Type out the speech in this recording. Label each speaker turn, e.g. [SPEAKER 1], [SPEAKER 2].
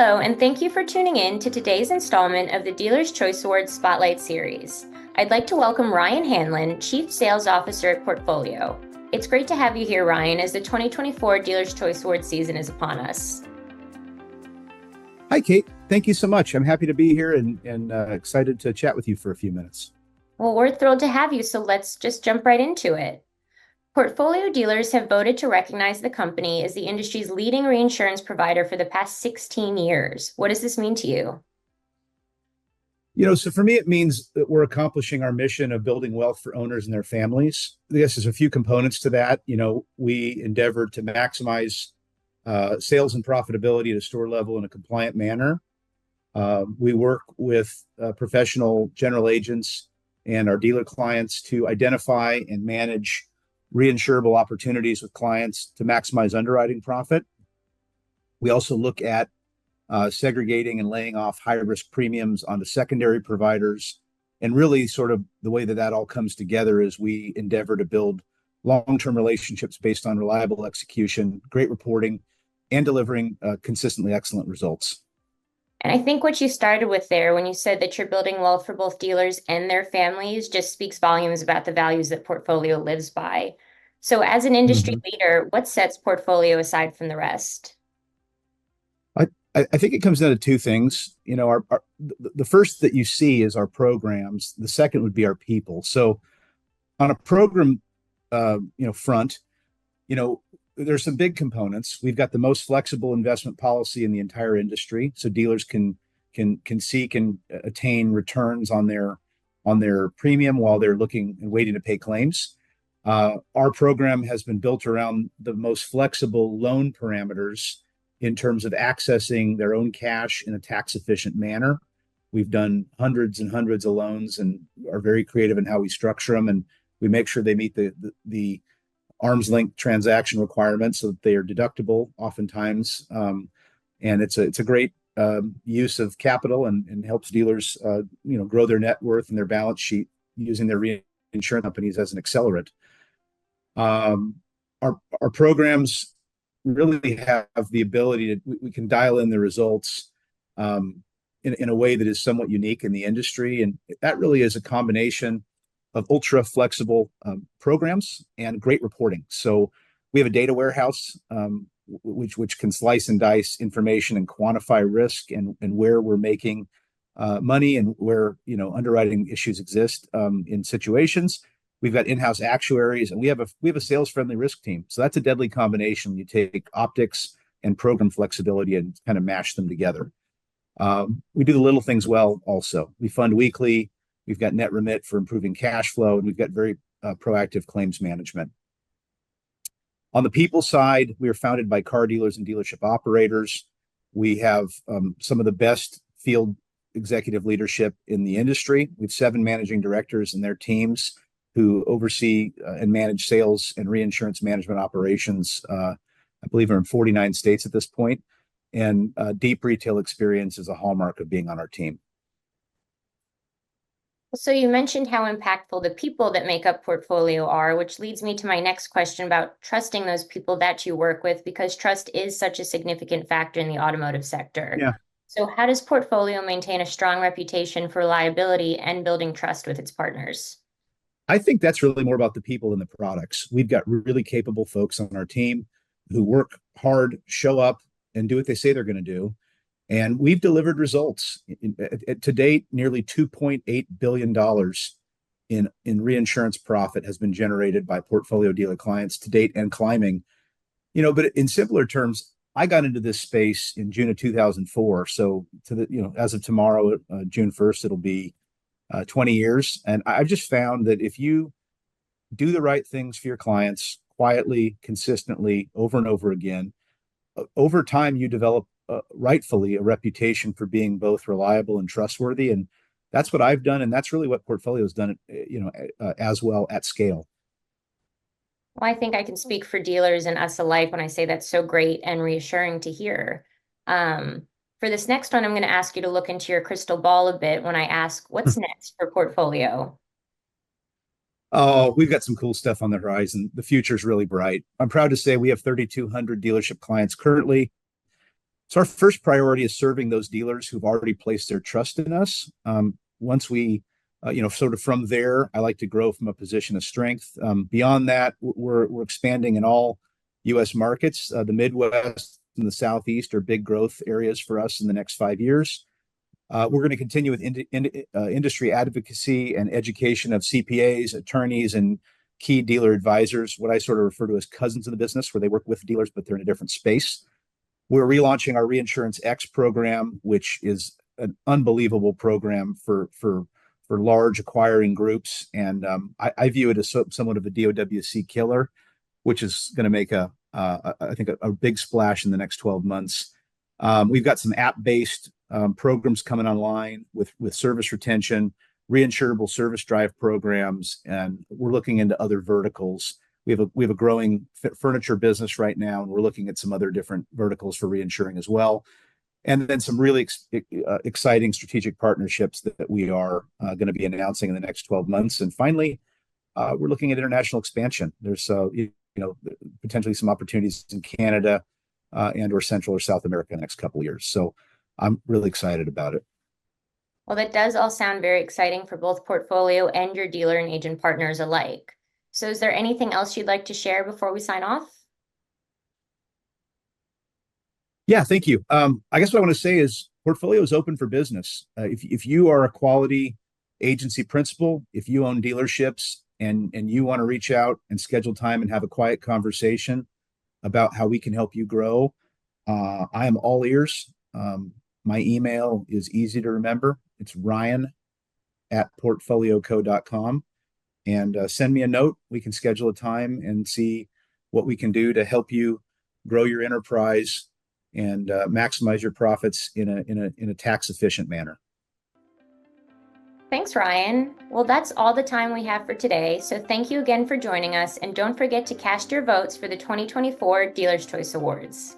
[SPEAKER 1] Hello, and thank you for tuning in to today's installment of the Dealer's Choice Awards Spotlight Series. I'd like to welcome Ryan Hanlon, Chief Sales Officer at Portfolio. It's great to have you here, Ryan, as the 2024 Dealer's Choice Awards season is upon us.
[SPEAKER 2] Hi, Kate. Thank you so much. I'm happy to be here and excited to chat with you for a few minutes.
[SPEAKER 1] Well, we're thrilled to have you, so let's just jump right into it. Portfolio dealers have voted to recognize the company as the industry's leading reinsurance provider for the past 16 years. What does this mean to you?
[SPEAKER 2] So for me, it means that we're accomplishing our mission of building wealth for owners and their families. Yes, there's a few components to that. We endeavor to maximize sales and profitability at a store level in a compliant manner. We work with professional general agents and our dealer clients to identify and manage reinsurable opportunities with clients to maximize underwriting profit. We also look at segregating and laying off high-risk premiums onto secondary providers. And really sort of the way that all comes together is we endeavor to build long-term relationships based on reliable execution, great reporting, and delivering consistently excellent results.
[SPEAKER 1] And I think what you started with there when you said that you're building wealth for both dealers and their families just speaks volumes about the values that Portfolio lives by. So as an industry leader, what sets Portfolio aside from the rest?
[SPEAKER 2] I think it comes down to two things. The first that you see is our programs. The second would be our people. So on a program, front, there's some big components. We've got the most flexible investment policy in the entire industry, so dealers can seek and attain returns on their premium while they're looking and waiting to pay claims. Our program has been built around the most flexible loan parameters in terms of accessing their own cash in a tax-efficient manner. We've done hundreds and hundreds of loans and are very creative in how we structure them, and we make sure they meet the arm's length transaction requirements so that they are deductible oftentimes. And it's a great use of capital and helps dealers grow their net worth and their balance sheet using their reinsurance companies as an accelerant. Our programs really have the ability to we can dial in the results in a way that is somewhat unique in the industry, and that really is a combination of ultra flexible programs and great reporting. So we have a data warehouse which can slice and dice information and quantify risk and where we're making money and where underwriting issues exist in situations. We've got in-house actuaries, and we have a sales-friendly risk team. So that's a deadly combination when you take optics and program flexibility and kind of mash them together. We do the little things well also. We fund weekly. We've got net remit for improving cash flow, and we've got very proactive claims management. On the people side, we are founded by car dealers and dealership operators. We have some of the best field executive leadership in the industry. We have 7 managing directors and their teams who oversee and manage sales and reinsurance management operations. I believe are in 49 states at this point, and deep retail experience is a hallmark of being on our team.
[SPEAKER 1] So you mentioned how impactful the people that make up Portfolio are, which leads me to my next question about trusting those people that you work with, because trust is such a significant factor in the automotive sector.
[SPEAKER 2] Yeah.
[SPEAKER 1] So how does Portfolio maintain a strong reputation for reliability and building trust with its partners?
[SPEAKER 2] I think that's really more about the people than the products. We've got really capable folks on our team who work hard, show up, and do what they say they're going to do. And we've delivered results. To date, nearly $2.8 billion in reinsurance profit has been generated by Portfolio dealer clients to date and climbing. But in simpler terms, I got into this space in June of 2004. So as of tomorrow, June 1st, it'll be 20 years. And I've just found that if you do the right things for your clients quietly, consistently, over and over again, over time, you develop rightfully a reputation for being both reliable and trustworthy. And that's what I've done. And that's really what Portfolio's done, as well at scale.
[SPEAKER 1] Well, I think I can speak for dealers and us alike when I say that's so great and reassuring to hear. For this next one, I'm going to ask you to look into your crystal ball a bit when I ask, what's next for Portfolio?
[SPEAKER 2] Oh, we've got some cool stuff on the horizon. The future's really bright. I'm proud to say we have 3,200 dealership clients currently. So our first priority is serving those dealers who've already placed their trust in us. Once we, sort of from there, I like to grow from a position of strength. Beyond that, we're expanding in all U.S. markets. The Midwest and the Southeast are big growth areas for us in the next 5 years. We're going to continue with industry advocacy and education of CPAs, attorneys, and key dealer advisors, what I sort of refer to as cousins of the business, where they work with dealers, but they're in a different space. We're relaunching our Reinsurance X program, which is an unbelievable program for large acquiring groups, and I view it as somewhat of a DOWC killer, which is going to make I think a big splash in the next 12 months. We've got some app-based programs coming online with service retention, reinsurable service drive programs, and we're looking into other verticals. We have a growing furniture business right now, and we're looking at some other different verticals for reinsuring as well. And then some really exciting strategic partnerships that we are going to be announcing in the next 12 months. And finally, we're looking at international expansion. There's potentially some opportunities in Canada and or Central or South America in the next couple of years. So I'm really excited about it.
[SPEAKER 1] Well, that does all sound very exciting for both Portfolio and your dealer and agent partners alike. So is there anything else you'd like to share before we sign off?
[SPEAKER 2] Yeah, thank you. I guess what I want to say is Portfolio is open for business. If you are a quality agency principal, if you own dealerships and you want to reach out and schedule time and have a quiet conversation about how we can help you grow, I am all ears. My email is easy to remember. It's ryan@portfolioco.com. And send me a note. We can schedule a time and see what we can do to help you grow your enterprise and maximize your profits in a tax efficient manner.
[SPEAKER 1] Thanks, Ryan. Well, that's all the time we have for today. So thank you again for joining us, and don't forget to cast your votes for the 2024 Dealer's Choice Awards.